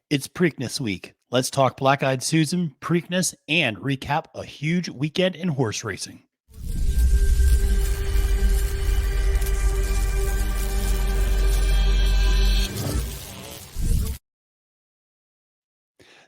It's Preakness week. Let's talk Black-Eyed Susan, Preakness, and recap a huge weekend in horse racing.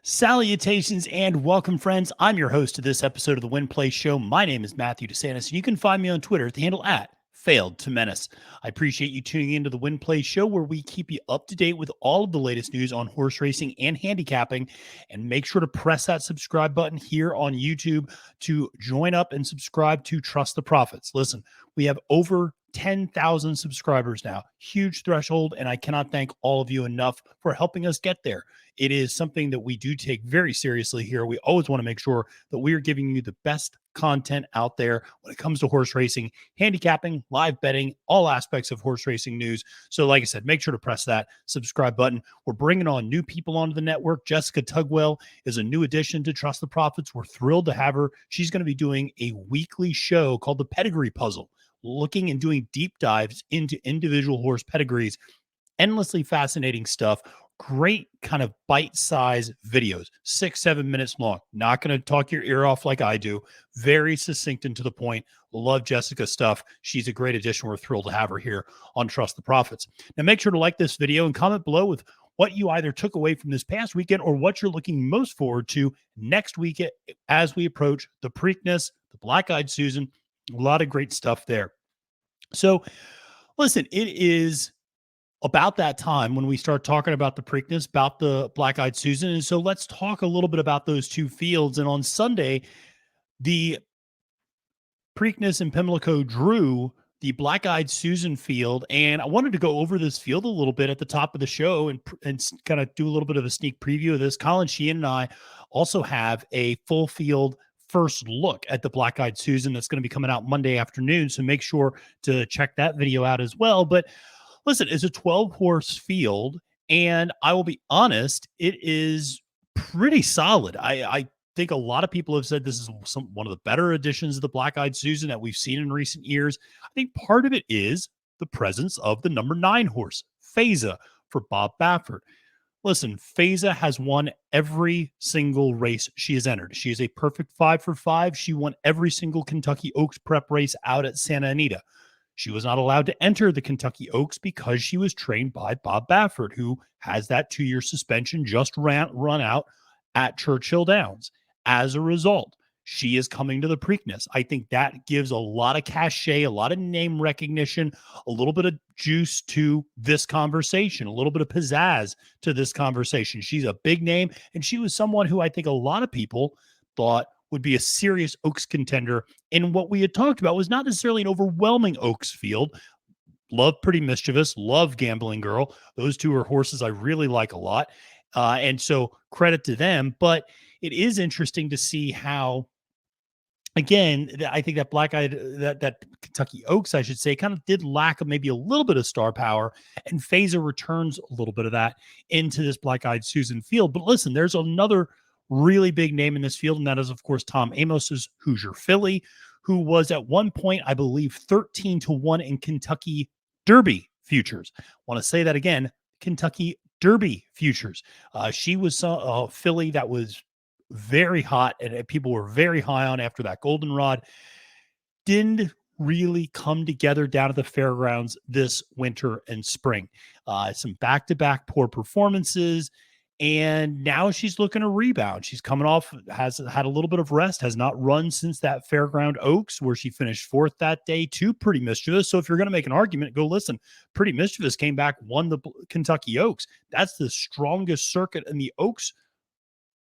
Salutations and welcome, friends. I'm your host of this episode of the Win Play Show. My name is Matthew DeSantis, and you can find me on Twitter at the handle at Failed to Menace. I appreciate you tuning into the Win Play Show, where we keep you up to date with all of the latest news on horse racing and handicapping. And make sure to press that subscribe button here on YouTube to join up and subscribe to Trust the Profits. Listen, we have over 10,000 subscribers now, huge threshold, and I cannot thank all of you enough for helping us get there. It is something that we do take very seriously here. We always want to make sure that we are giving you the best content out there when it comes to horse racing, handicapping, live betting, all aspects of horse racing news. So like I said, make sure to press that subscribe button. We're bringing on new people onto the network. Jessica Tugwell is a new addition to Trust the Profits. We're thrilled to have her. She's going to be doing a weekly show called The Pedigree Puzzle, looking and doing deep dives into individual horse pedigrees. Endlessly fascinating stuff. Great kind of bite-sized videos, 6-7 minutes long. Not going to talk your ear off like I do. Very succinct and to the point. Love Jessica's stuff. She's a great addition. We're thrilled to have her here on Trust the Profits. Now, make sure to like this video and comment below with what you either took away from this past weekend or what you're looking most forward to next week as we approach the Preakness, the Black-Eyed Susan. A lot of great stuff there. So, listen, it is about that time when we start talking about the Preakness, about the Black-Eyed Susan. And so let's talk a little bit about those two fields. And on Sunday, the Preakness in Pimlico drew the Black-Eyed Susan field. And I wanted to go over this field a little bit at the top of the show and kind of do a little bit of a sneak preview of this. Colin Sheehan and I also have a full field first look at the Black-Eyed Susan that's going to be coming out Monday afternoon. So make sure to check that video out as well. But listen, it's a 12-horse field, and I will be honest, it is pretty solid. I think a lot of people have said this is one of the better additions of the Black-Eyed Susan that we've seen in recent years. I think part of it is the presence of the number 9 horse, Feza, for Bob Baffert. Listen, Feza has won every single race she has entered. She is a perfect 5 for 5. She won every single Kentucky Oaks prep race out at Santa Anita. She was not allowed to enter the Kentucky Oaks because she was trained by Bob Baffert, who has that 2-year suspension just run out at Churchill Downs. As a result, she is coming to the Preakness. I think that gives a lot of cachet, a lot of name recognition, a little bit of juice to this conversation, a little bit of pizzazz to this conversation. She's a big name, and she was someone who I think a lot of people thought would be a serious Oaks contender. And what we had talked about was not necessarily an overwhelming Oaks field. Love Pretty Mischievous, love Gambling Girl. Those two are horses I really like a lot. And so credit to them. But it is interesting to see how, again, I think that that Kentucky Oaks, I should say, kind of did lack of maybe a little bit of star power. And Feza returns a little bit of that into this Black-Eyed Susan field. But listen, there's another really big name in this field, and that is, of course, Tom Amos's Hoosier Filly, who was at one point, I believe, 13-1 in Kentucky Derby futures. I want to say that again, Kentucky Derby futures. She was a filly that was very hot, and people were very high on after that goldenrod. Didn't really come together down at the fairgrounds this winter and spring. Some back-to-back poor performances. And now she's looking to rebound. She's coming off, has had a little bit of rest, has not run since that Fairground Oaks where she finished 4th that day to Pretty Mischievous. So if you're going to make an argument, go listen. Pretty Mischievous came back, won the Kentucky Oaks. That's the strongest circuit in the Oaks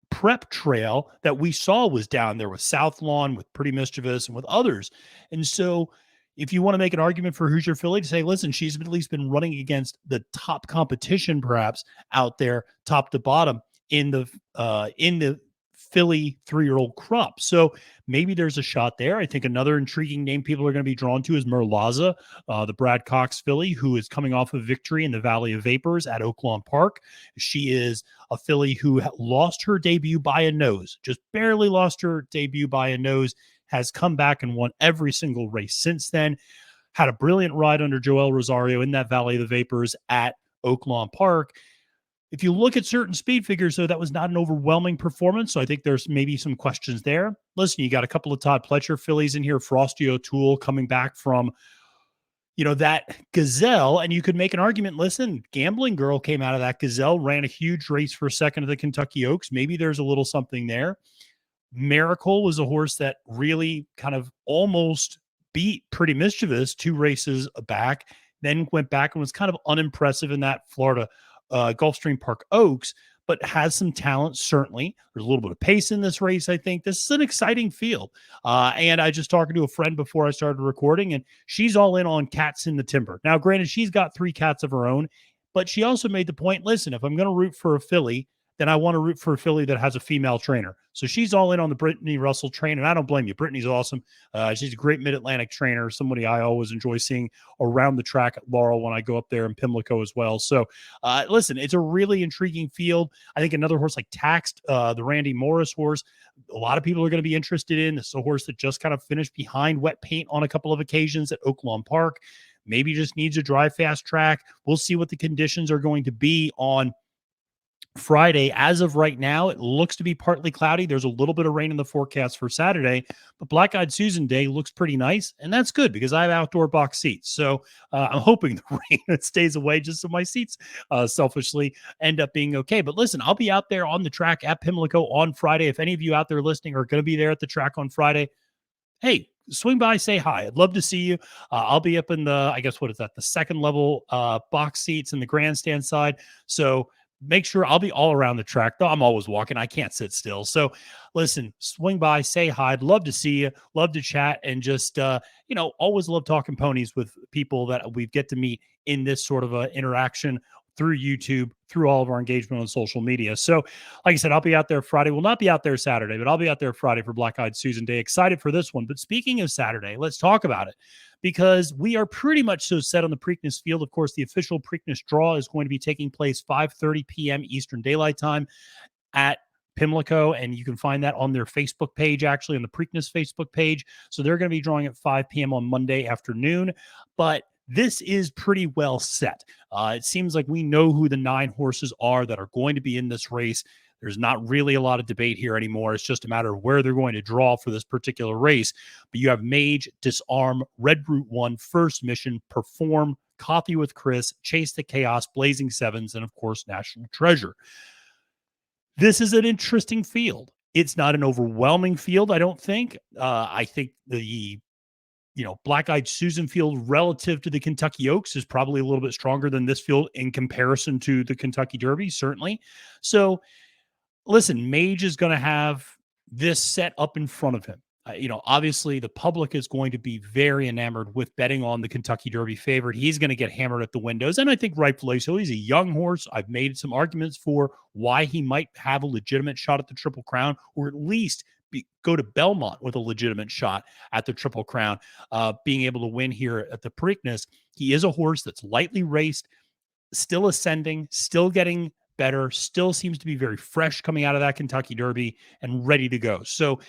prep trail that we saw was down there with South Lawn, with Pretty Mischievous, and with others. And so if you want to make an argument for Hoosier Filly to say, listen, she's at least been running against the top competition, perhaps out there, top to bottom in the Philly 3-year-old crop. So maybe there's a shot there. I think another intriguing name people are going to be drawn to is Merlaza, the Brad Cox filly, who is coming off a victory in the Valley of Vapors at Belmont Park. She is a filly who lost her debut by a nose, just barely lost her debut by a nose, has come back and won every single race since then. Had a brilliant ride under Joel Rosario in that Valley of the Vapors at Oaklawn Park. If you look at certain speed figures, though, that was not an overwhelming performance. So I think there's maybe some questions there. Listen, you got a couple of Todd Pletcher fillies in here, Frosty O'Toole coming back from, that Gazelle. And you could make an argument. Listen, Gambling Girl came out of that Gazelle, ran a huge race for a second of the Kentucky Oaks. Maybe there's a little something there. Miracle was a horse that really kind of almost beat Pretty Mischievous 2 races back, then went back and was kind of unimpressive in that Florida Gulfstream Park Oaks, but has some talent, certainly. There's a little bit of pace in this race, I think. This is an exciting field. And I just talked to a friend before I started recording, and she's all in on Cats in the Timber. Now, granted, she's got 3 cats of her own, but she also made the point, listen, if I'm going to root for a filly, then I want to root for a filly that has a female trainer. So she's all in on the Brittany Russell train, and I don't blame you. Brittany's awesome. She's a great Mid-Atlantic trainer, somebody I always enjoy seeing around the track at Laurel when I go up there in Pimlico as well. So listen, it's a really intriguing field. I think another horse like Taxed, the Randy Morris horse, a lot of people are going to be interested in. This is a horse that just kind of finished behind wet paint on a couple of occasions at Oaklawn Park. Maybe just needs a dry, fast track. We'll see what the conditions are going to be on Friday. As of right now, it looks to be partly cloudy. There's a little bit of rain in the forecast for Saturday, but Black Eyed Susan Day looks pretty nice, and that's good because I have outdoor box seats. So I'm hoping the rain stays away just so my seats selfishly end up being okay. But listen, I'll be out there on the track at Pimlico on Friday. If any of you out there listening are going to be there at the track on Friday, hey, swing by, say hi. I'd love to see you. I'll be up in the, I guess, what is that? The second level box seats in the grandstand side. So make sure I'll be all around the track, though I'm always walking. I can't sit still. So listen, swing by, say hi. I'd love to see you, love to chat, and just, always love talking ponies with people that we get to meet in this sort of interaction through YouTube, through all of our engagement on social media. So like I said, I'll be out there Friday. We'll not be out there Saturday, but I'll be out there Friday for Black Eyed Susan Day. Excited for this one. But speaking of Saturday, let's talk about it, because we are pretty much so set on the Preakness field. Of course, the official Preakness draw is going to be taking place 5:30 p.m. Eastern Daylight Time at Pimlico, and you can find that on their Facebook page, actually on the Preakness Facebook page. So they're going to be drawing at 5 p.m. on Monday afternoon, but this is pretty well set. It seems like we know who the 9 horses are that are going to be in this race. There's not really a lot of debate here anymore. It's just a matter of where they're going to draw for this particular race. But you have Mage, Disarm, Red Route 1, First Mission, Perform, Coffee with Chris, Chase the Chaos, Blazing Sevens, and of course, National Treasure. This is an interesting field. It's not an overwhelming field, I don't think. I think the Black Eyed Susan field relative to the Kentucky Oaks is probably a little bit stronger than this field in comparison to the Kentucky Derby, certainly. So listen, Mage is going to have this set up in front of him. Obviously the public is going to be very enamored with betting on the Kentucky Derby favorite. He's going to get hammered at the windows, and I think rightfully so. He's a young horse. I've made some arguments for why he might have a legitimate shot at the Triple Crown, or at least go to Belmont with a legitimate shot at the Triple Crown, being able to win here at the Preakness. He is a horse that's lightly raced, still ascending, still getting better, still seems to be very fresh coming out of that Kentucky Derby and ready to go. So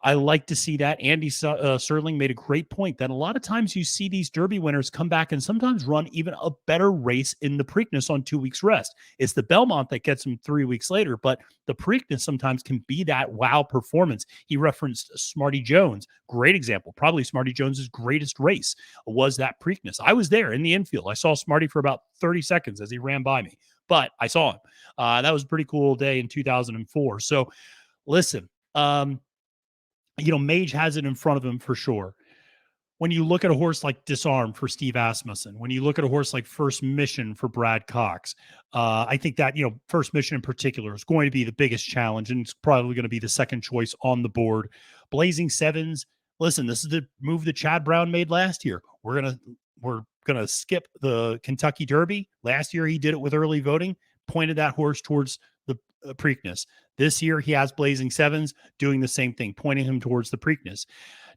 I like to see that. Andy Serling made a great point that a lot of times you see these Derby winners come back and sometimes run even a better race in the Preakness on 2 weeks rest. It's the Belmont that gets them 3 weeks later, but the Preakness sometimes can be that wow performance. He referenced Smarty Jones, great example. Probably Smarty Jones's greatest race was that Preakness. I was there in the infield. I saw Smarty for about 30 seconds as he ran by me, but I saw him. That was a pretty cool day in 2004. So listen, Mage has it in front of him for sure. When you look at a horse like Disarm for Steve Asmussen, when you look at a horse like First Mission for Brad Cox, I think that, First Mission in particular is going to be the biggest challenge, and it's probably going to be the second choice on the board. Blazing Sevens, listen, this is the move that Chad Brown made last year. We're gonna skip the Kentucky Derby. Last year he did it with early voting, pointed that horse towards the Preakness. This year he has Blazing Sevens doing the same thing, pointing him towards the Preakness.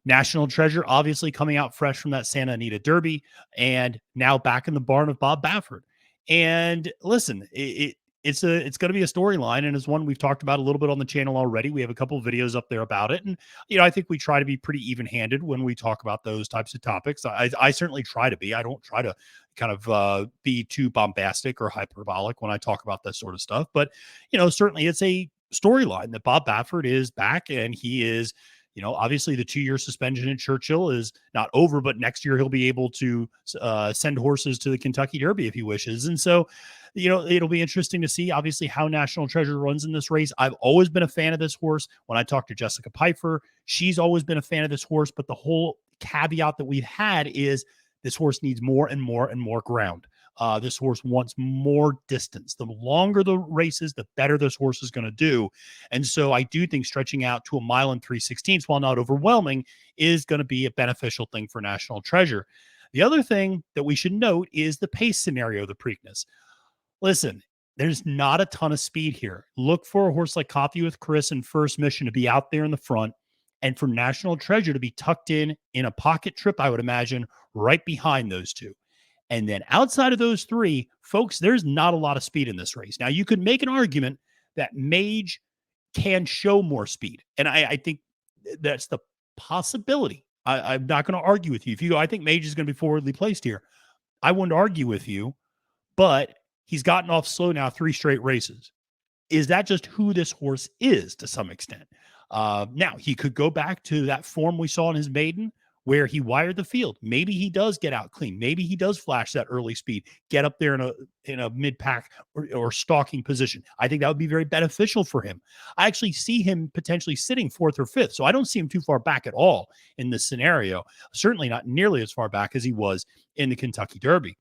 National Treasure, obviously coming out fresh from that Santa Anita Derby, and now back in the barn of Bob Baffert. And listen, it's going to be a storyline, and it's one we've talked about a little bit on the channel already. We have a couple of videos up there about it, and I think we try to be pretty even-handed when we talk about those types of topics. I certainly try to be. I don't try to kind of be too bombastic or hyperbolic when I talk about that sort of stuff. But certainly it's a storyline that Bob Baffert is back, and he is. Obviously the 2-year suspension in Churchill is not over, but next year he'll be able to send horses to the Kentucky Derby if he wishes. And so, it'll be interesting to see, obviously, how National Treasure runs in this race. I've always been a fan of this horse. When I talked to Jessica Pfeiffer, she's always been a fan of this horse. But the whole caveat that we've had is this horse needs more and more and more ground. This horse wants more distance. The longer the race is, the better this horse is going to do. And so I do think stretching out to a mile and 3/16, while not overwhelming, is going to be a beneficial thing for National Treasure. The other thing that we should note is the pace scenario of the Preakness. Listen, there's not a ton of speed here. Look for a horse like Coffee with Chris and First Mission to be out there in the front, and for National Treasure to be tucked in a pocket trip, I would imagine, right behind those two. And then outside of those three, folks, there's not a lot of speed in this race. Now, you could make an argument that Mage can show more speed. And I think that's the possibility. I'm not going to argue with you. If you go, I think Mage is going to be forwardly placed here. I wouldn't argue with you, but he's gotten off slow now 3 straight races. Is that just who this horse is to some extent? Now, he could go back to that form we saw in his maiden, where he wired the field. Maybe he does get out clean. Maybe he does flash that early speed, get up there in a mid-pack or stalking position. I think that would be very beneficial for him. I actually see him potentially sitting 4th or 5th, so I don't see him too far back at all in this scenario. Certainly not nearly as far back as he was in the Kentucky Derby.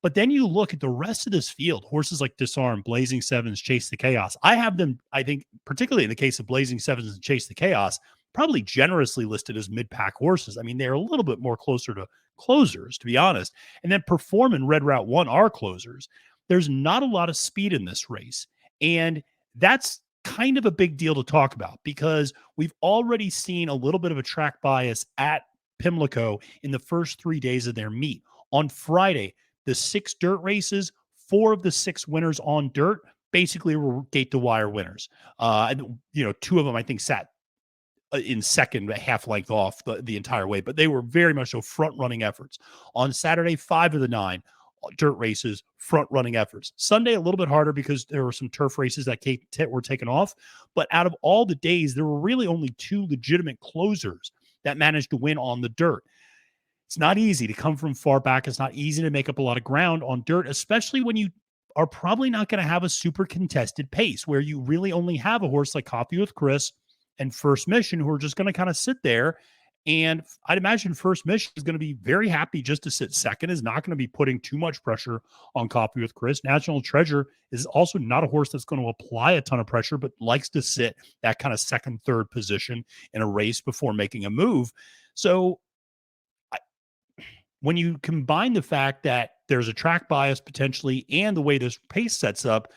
But then you look at the rest of this field, horses like Disarm, Blazing Sevens, Chase the Chaos. I have them, I think, particularly in the case of Blazing Sevens and Chase the Chaos, probably generously listed as mid-pack horses. I mean, they're a little bit more closer to closers, to be honest. And then Perform and Red Route 1 are closers. There's not a lot of speed in this race. And that's kind of a big deal to talk about, because we've already seen a little bit of a track bias at Pimlico in the first 3 days of their meet. On Friday, the 6 dirt races, 4 of the 6 winners on dirt basically were gate-to-wire winners. 2 of them, I think, sat in second, half length off the entire way, but they were very much so front-running efforts. On Saturday, 5 of the 9 dirt races, front-running efforts. Sunday, a little bit harder because there were some turf races that were taken off, but out of all the days, there were really only 2 legitimate closers that managed to win on the dirt. It's not easy to come from far back. It's not easy to make up a lot of ground on dirt, especially when you are probably not going to have a super contested pace, where you really only have a horse like Coffee with Chris and First Mission, who are just going to kind of sit there. And I'd imagine First Mission is going to be very happy just to sit second, is not going to be putting too much pressure on Coffee with Chris. National Treasure is also not a horse that's going to apply a ton of pressure, but likes to sit that kind of second, third position in a race before making a move. So when you combine the fact that there's a track bias potentially and the way this pace sets up,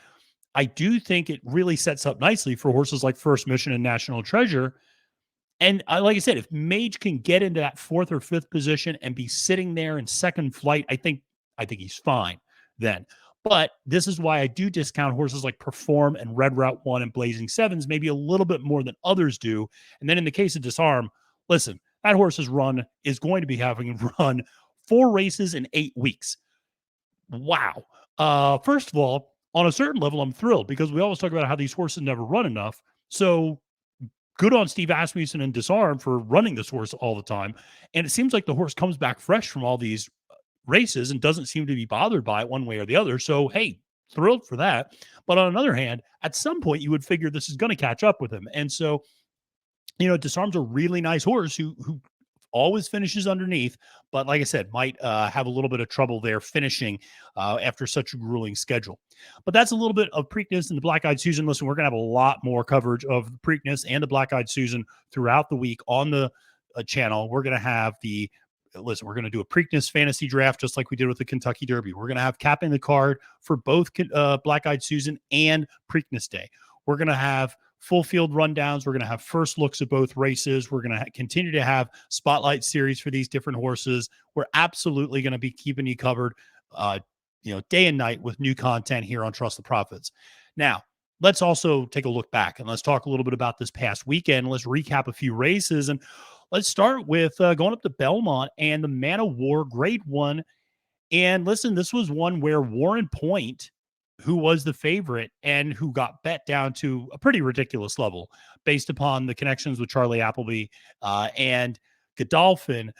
I do think it really sets up nicely for horses like First Mission and National Treasure. And like I said, if Mage can get into that 4th or 5th position and be sitting there in second flight, I think he's fine then. But this is why I do discount horses like Perform and Red Route 1 and Blazing Sevens maybe a little bit more than others do. And then in the case of Disarm, listen, that horse's run is going to be having run 4 races in 8 weeks. Wow. First of all, on a certain level, I'm thrilled, because we always talk about how these horses never run enough. So good on Steve Asmussen and Disarm for running this horse all the time. And it seems like the horse comes back fresh from all these races and doesn't seem to be bothered by it one way or the other. So, hey, thrilled for that. But on another hand, at some point you would figure this is going to catch up with him. And so, Disarm's a really nice horse who always finishes underneath, but like I said, might have a little bit of trouble there finishing after such a grueling schedule. But that's a little bit of Preakness and the Black-Eyed Susan. Listen, we're going to have a lot more coverage of the Preakness and the Black-Eyed Susan throughout the week on the channel. We're going to have we're going to do a Preakness fantasy draft just like we did with the Kentucky Derby. We're going to have capping the card for both Black-Eyed Susan and Preakness Day. We're going to have full field rundowns. We're going to have first looks at both races. We're going to continue to have spotlight series for these different horses. We're absolutely going to be keeping you covered day and night with new content here on Trust the Profits. Now, let's also take a look back and let's talk a little bit about this past weekend. Let's recap a few races, and let's start with going up to Belmont and the Man of War Grade 1. And listen, this was one where Warren Point, who was the favorite and who got bet down to a pretty ridiculous level based upon the connections with Charlie Appleby and Godolphin,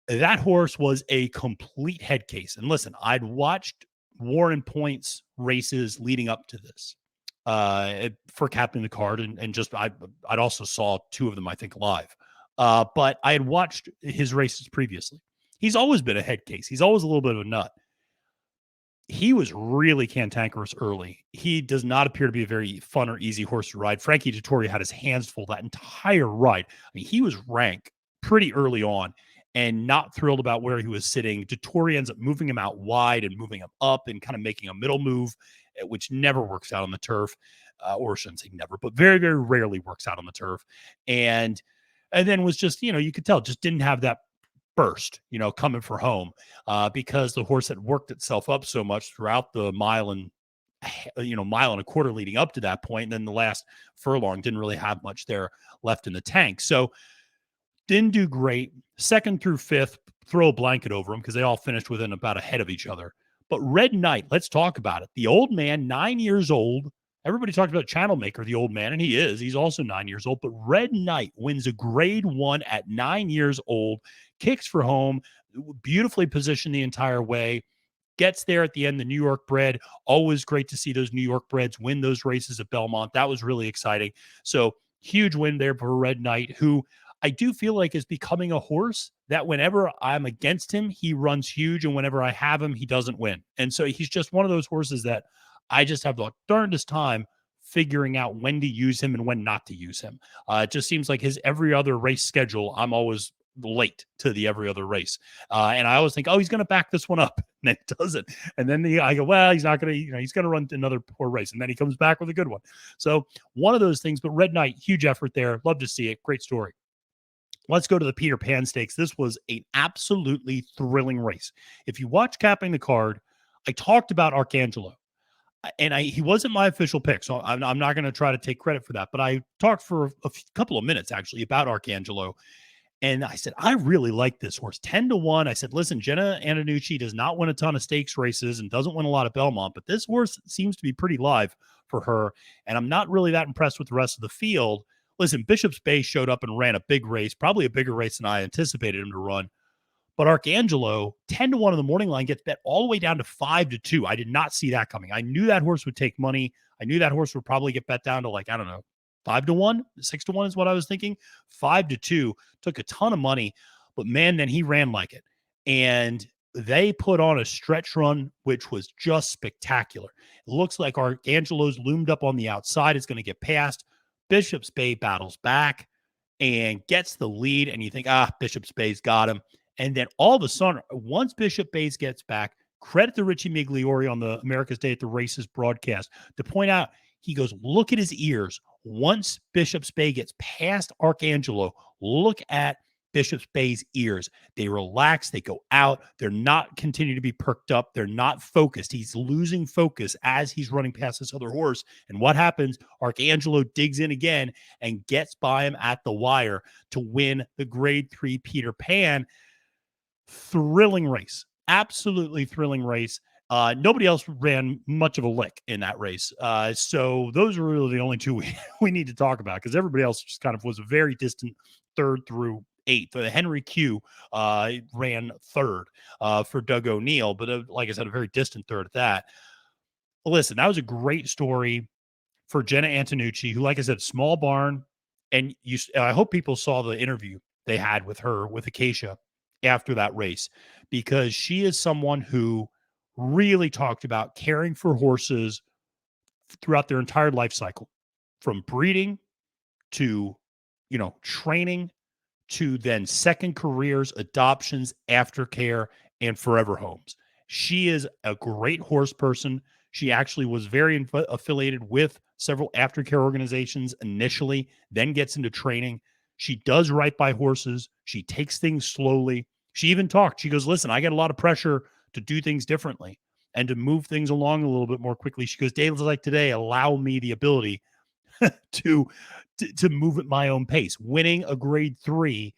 that horse was a complete head case. And listen, I'd watched Warren Point's races leading up to this for captaining the card, and just I'd also saw two of them, I think, live. But I had watched his races previously. He's always been a head case. He's always a little bit of a nut. He was really cantankerous early. He does not appear to be a very fun or easy horse to ride. Frankie Dettori had his hands full that entire ride. I mean, he was rank pretty early on and not thrilled about where he was sitting. Dettori ends up moving him out wide and moving him up and kind of making a middle move, which never works out on the turf, or I shouldn't say never, but very, very rarely works out on the turf. And then was just, you could tell, just didn't have that burst, coming for home because the horse had worked itself up so much throughout the mile and a quarter leading up to that point. And then the last furlong didn't really have much there left in the tank. So didn't do great. Second through fifth, throw a blanket over them because they all finished within about a head of each other. But Red Knight, let's talk about it. The old man, 9 years old. Everybody talked about Channel Maker, the old man, and he is. He's also 9 years old. But Red Knight wins a Grade 1 at 9 years old, kicks for home, beautifully positioned the entire way, gets there at the end, the New York bred. Always great to see those New York breds win those races at Belmont. That was really exciting. So huge win there for Red Knight, who I do feel like is becoming a horse that whenever I'm against him, he runs huge. And whenever I have him, he doesn't win. And so he's just one of those horses that I just have the darndest time figuring out when to use him and when not to use him. It just seems like his every other race schedule, I'm always late to the every other race. And I always think, oh, he's going to back this one up. And then he doesn't. And then I go, well, he's not going to, he's going to run another poor race. And then he comes back with a good one. So one of those things, but Red Knight, huge effort there. Love to see it. Great story. Let's go to the Peter Pan Stakes. This was an absolutely thrilling race. If you watch Capping the Card, I talked about Arcangelo. And he wasn't my official pick, so I'm not going to try to take credit for that. But I talked for a couple of minutes, actually, about Arcangelo. And I said, I really like this horse. 10-1. I said, listen, Jenna Antonucci does not win a ton of stakes races and doesn't win a lot of Belmont, but this horse seems to be pretty live for her. And I'm not really that impressed with the rest of the field. Listen, Bishop's Bay showed up and ran a big race, probably a bigger race than I anticipated him to run. But Arcangelo, 10-1 in the morning line, gets bet all the way down to 5-2. I did not see that coming. I knew that horse would take money. I knew that horse would probably get bet down to 5-1, 6-1 is what I was thinking. 5-2, took a ton of money, but man, then he ran like it. And they put on a stretch run, which was just spectacular. It looks like Arcangelo's loomed up on the outside. It's going to get past. Bishop's Bay battles back and gets the lead. And you think, Bishop's Bay's got him. And then all of a sudden, once Bishop Bays gets back, credit to Richie Migliori on the America's Day at the Races broadcast to point out, he goes, look at his ears. Once Bishop's Bay gets past Arcangelo, look at Bishop's Bay's ears. They relax. They go out. They're not continue to be perked up. They're not focused. He's losing focus as he's running past this other horse. And what happens? Arcangelo digs in again and gets by him at the wire to win the Grade 3 Peter Pan. Thrilling race. Absolutely thrilling race. Nobody else ran much of a lick in that race. So those are really the only two we need to talk about because everybody else just kind of was a very distant third through eighth. The Henry Q ran third for Doug O'Neill, but like I said, a very distant third at that. Listen, that was a great story for Jenna Antonucci, who, like I said, small barn. And I hope people saw the interview they had with her, with Acacia, after that race, because she is someone who really talked about caring for horses throughout their entire life cycle, from breeding to, training to then second careers, adoptions, aftercare, and forever homes. She is a great horse person. She actually was very affiliated with several aftercare organizations initially, then gets into training. She does right by horses. She takes things slowly. She even talked. She goes, listen, I get a lot of pressure to do things differently. and to move things along a little bit more quickly. She goes, days like today allow me the ability to, to move at my own pace. Winning a grade 3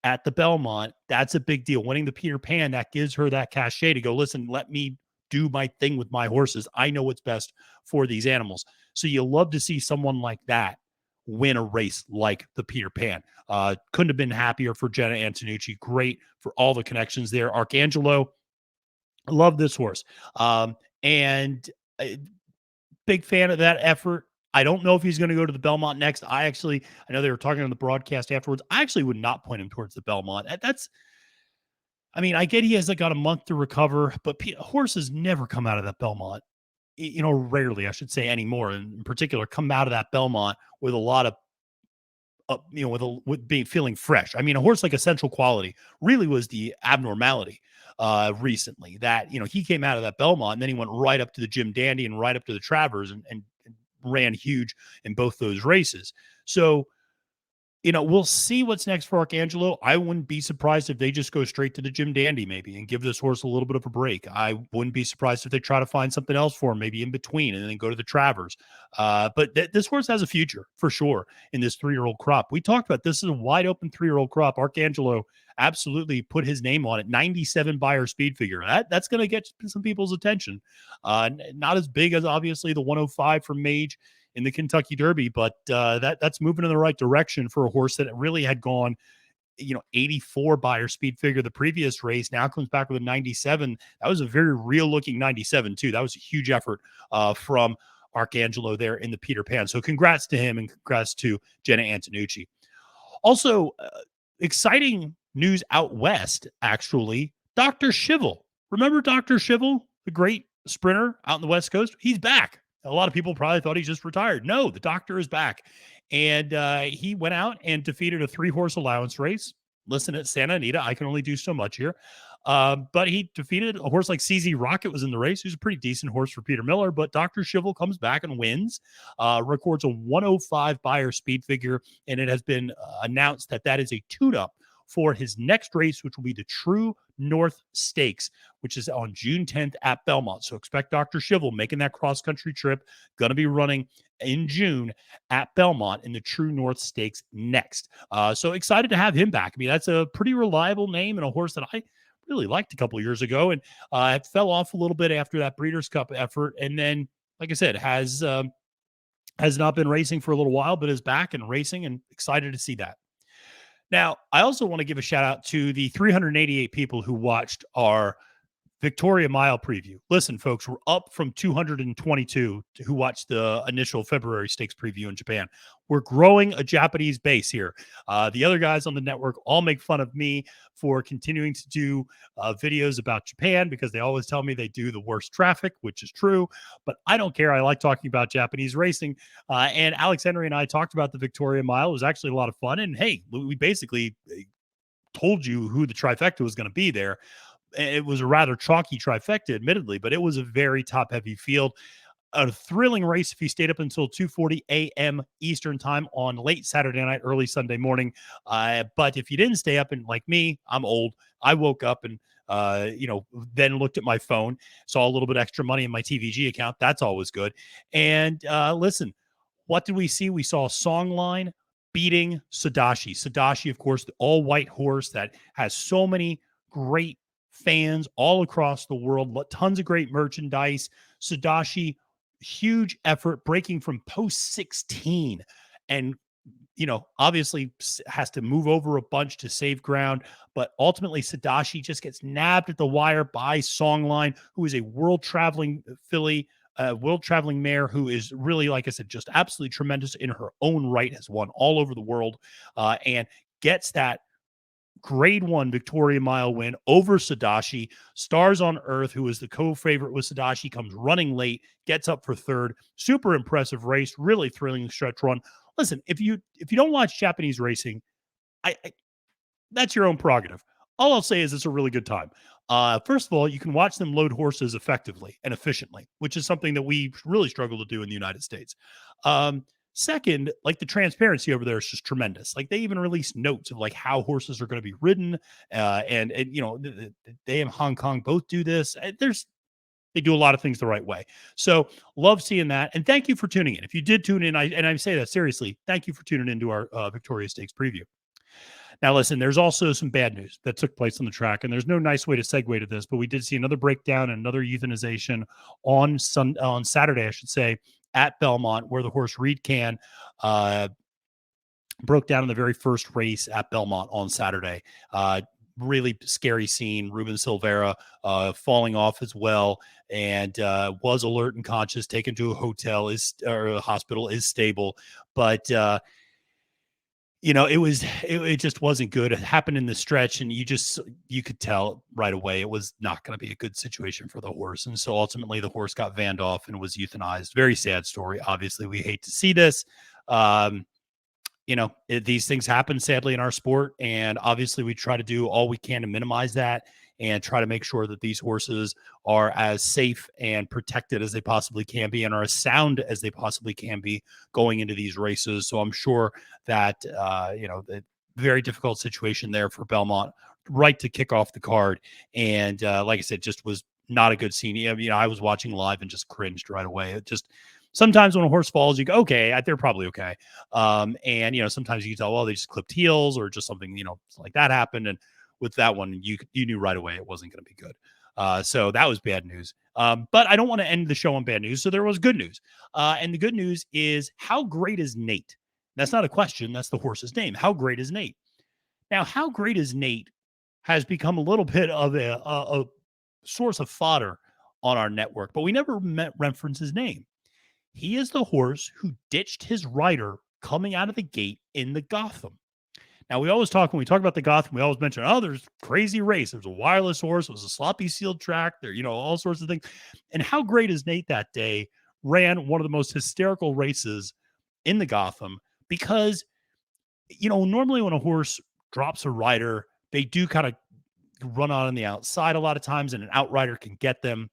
at the Belmont, that's a big deal. Winning the Peter Pan, that gives her that cachet to go, listen, let me do my thing with my horses. I know what's best for these animals. So you love to see someone like that win a race like the Peter Pan. Couldn't have been happier for Jenna Antonucci. Great for all the connections there. Arcangelo, I love this horse. And big fan of that effort. I don't know if he's going to go to the Belmont next. I know they were talking on the broadcast afterwards. I actually would not point him towards the Belmont. I get he has got a month to recover, but horses never come out of that Belmont. Rarely, I should say, anymore. In particular, come out of that Belmont with a lot of, with being feeling fresh. A horse like Essential Quality really was the abnormality recently. That he came out of that Belmont and then he went right up to the Jim Dandy and right up to the Travers and ran huge in both those races. So we'll see what's next for Arcangelo. I wouldn't be surprised if they just go straight to the Jim Dandy maybe and give this horse a little bit of a break. I wouldn't be surprised if they try to find something else for him, maybe in between, and then go to the Travers. But this horse has a future for sure in this 3-year-old crop. We talked about this is a wide open 3-year-old crop. Arcangelo absolutely put his name on it. 97 Beyer speed figure. That's going to get some people's attention. Not as big as obviously the 105 from Mage in the Kentucky Derby, but that's moving in the right direction for a horse that really had gone, 84 Beyer speed figure the previous race. Now comes back with a 97. That was a very real looking 97 too. That was a huge effort from Arcangelo there in the Peter Pan. So congrats to him and congrats to Jenna Antonucci. Also, exciting news out west, actually. Dr. Shivel. Remember Dr. Shivel, the great sprinter out in the West Coast? He's back. A lot of people probably thought he just retired. No, the doctor is back. And he went out and defeated a 3-horse allowance race. Listen, at Santa Anita, I can only do so much here. But he defeated a horse like CZ Rocket was in the race. He's a pretty decent horse for Peter Miller. But Dr. Shivel comes back and wins, records a 105 Beyer speed figure. And it has been announced that is a tune-up for his next race, which will be the True North Stakes, which is on June 10th at Belmont. So expect Dr. Shivel making that cross-country trip, going to be running in June at Belmont in the True North Stakes next. So excited to have him back. That's a pretty reliable name and a horse that I really liked a couple of years ago, and it fell off a little bit after that Breeders' Cup effort. And then, like I said, has not been racing for a little while, but is back and racing, and excited to see that. Now, I also want to give a shout out to the 388 people who watched our Victoria Mile preview. Listen, folks, we're up from 222 who watched the initial February Stakes preview in Japan. We're growing a Japanese base here. The other guys on the network all make fun of me for continuing to do videos about Japan because they always tell me they do the worst traffic, which is true. But I don't care. I like talking about Japanese racing. And Alex Henry and I talked about the Victoria Mile. It was actually a lot of fun. And hey, we basically told you who the trifecta was going to be there. It was a rather chalky trifecta, admittedly, but it was a very top-heavy field. A thrilling race if you stayed up until 2:40 a.m. Eastern time on late Saturday night, early Sunday morning. But if you didn't stay up, and like me, I'm old, I woke up and then looked at my phone, saw a little bit extra money in my TVG account. That's always good. And listen, what did we see? We saw Songline beating Sadashi. Sadashi, of course, the all-white horse that has so many great fans all across the world, tons of great merchandise. Sadashi, huge effort breaking from post 16 and obviously has to move over a bunch to save ground, but ultimately Sadashi just gets nabbed at the wire by Songline, who is a world traveling filly, world traveling mare who is really, like I said, just absolutely tremendous in her own right, has won all over the world, and gets that grade 1 Victoria Mile win over Sadashi. Stars on Earth, who is the co-favorite with Sadashi, comes running late, gets up for third. Super impressive race, really thrilling stretch run. Listen, if you don't watch Japanese racing, I that's your own prerogative. All I'll say is it's a really good time. First of all, you can watch them load horses effectively and efficiently, which is something that we really struggle to do in the United States. Second, like the transparency over there is just tremendous. Like they even release notes of like how horses are going to be ridden. And they in Hong Kong both do this. There's They do a lot of things the right way. So love seeing that. And thank you for tuning in. If you did tune in, I say that seriously, thank you for tuning into our Victoria Stakes preview. Now, listen, there's also some bad news that took place on the track, and there's no nice way to segue to this, but we did see another breakdown and another euthanization on Saturday, I should say, at Belmont, where the horse Reed Can broke down in the very first race at Belmont on Saturday. Really scary scene. Ruben Silvera falling off as well, and was alert and conscious, taken to a hotel or a hospital, is stable, but it just wasn't good. It happened in the stretch, and you could tell right away it was not going to be a good situation for the horse. And so ultimately the horse got vanned off and was euthanized. Very sad story. Obviously, we hate to see this. These things happen sadly in our sport, and obviously we try to do all we can to minimize that and try to make sure that these horses are as safe and protected as they possibly can be and are as sound as they possibly can be going into these races. So I'm sure that, the very difficult situation there for Belmont right to kick off the card. And like I said, just was not a good scene. I was watching live and just cringed right away. It just, sometimes when a horse falls, you go, okay, they're probably okay. And sometimes you can tell, well, they just clipped heels or just something, like that happened. And with that one, you knew right away it wasn't going to be good. So that was bad news. But I don't want to end the show on bad news. So there was good news. And the good news is, how great is Nate? That's not a question. That's the horse's name. How great is Nate? Now, how great is Nate has become a little bit of a source of fodder on our network, but we never reference his name. He is the horse who ditched his rider coming out of the gate in the Gotham. Now, when we talk about the Gotham, we always mention, there's crazy race. There's a wireless horse. It was a sloppy sealed track. There, all sorts of things. And how great is Nate that day ran one of the most hysterical races in the Gotham because, normally when a horse drops a rider, they do kind of run on the outside a lot of times, and an outrider can get them.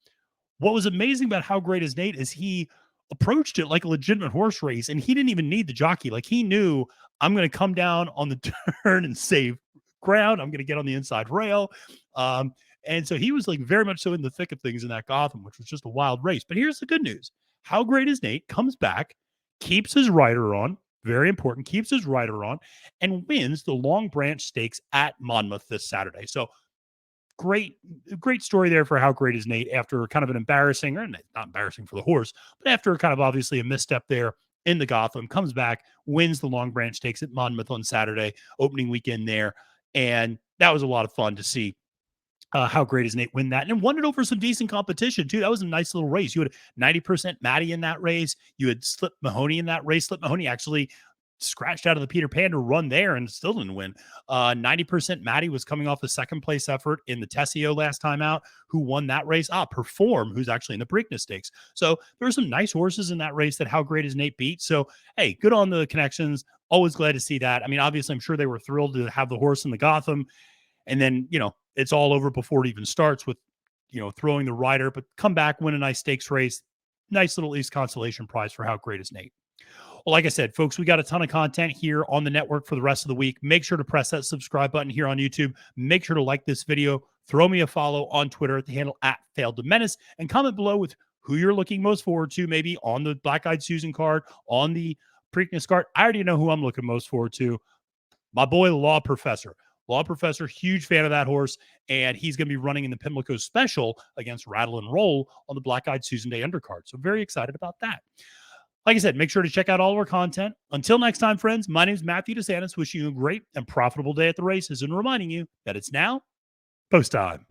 What was amazing about how great is Nate is he approached it like a legitimate horse race, and he didn't even need the jockey. Like, he knew, I'm going to come down on the turn and save ground. I'm going to get on the inside rail. And so he was like very much so in the thick of things in that Gotham, which was just a wild race. But here's the good news. How great is Nate? Comes back, keeps his rider on, very important, keeps his rider on, and wins the Long Branch Stakes at Monmouth this Saturday. So great story there for how great is Nate after kind of an embarrassing, or not embarrassing for the horse, but after kind of obviously a misstep there in the Gotham, comes back, wins the Long Branch Stakes at Monmouth on Saturday, opening weekend there. And that was a lot of fun to see how great is Nate win that, and won it over some decent competition too. That was a nice little race. You had 90% Maddie in that race. You had Slip Mahoney in that race. Slip Mahoney actually scratched out of the Peter Pan to run there and still didn't win. 90% Maddie was coming off the second place effort in the Tessio last time out, who won that race. Perform, who's actually in the Preakness Stakes. So there were some nice horses in that race that how great is Nate beat. So, hey, good on the connections. Always glad to see that. I mean, obviously, I'm sure they were thrilled to have the horse in the Gotham. And then, it's all over before it even starts with, throwing the rider, but come back, win a nice stakes race. Nice little East consolation prize for how great is Nate. Well, like I said, folks, we got a ton of content here on the network for the rest of the week. Make sure to press that subscribe button here on YouTube. Make sure to like this video. Throw me a follow on Twitter at the handle @FailedToMenace, and comment below with who you're looking most forward to, maybe on the Black-Eyed Susan card, on the Preakness card. I already know who I'm looking most forward to. My boy, the Law Professor. Law Professor, huge fan of that horse, and he's going to be running in the Pimlico Special against Rattle and Roll on the Black-Eyed Susan Day undercard. So very excited about that. Like I said, make sure to check out all of our content. Until next time, friends, my name is Matthew DeSantis, wishing you a great and profitable day at the races and reminding you that it's now post time.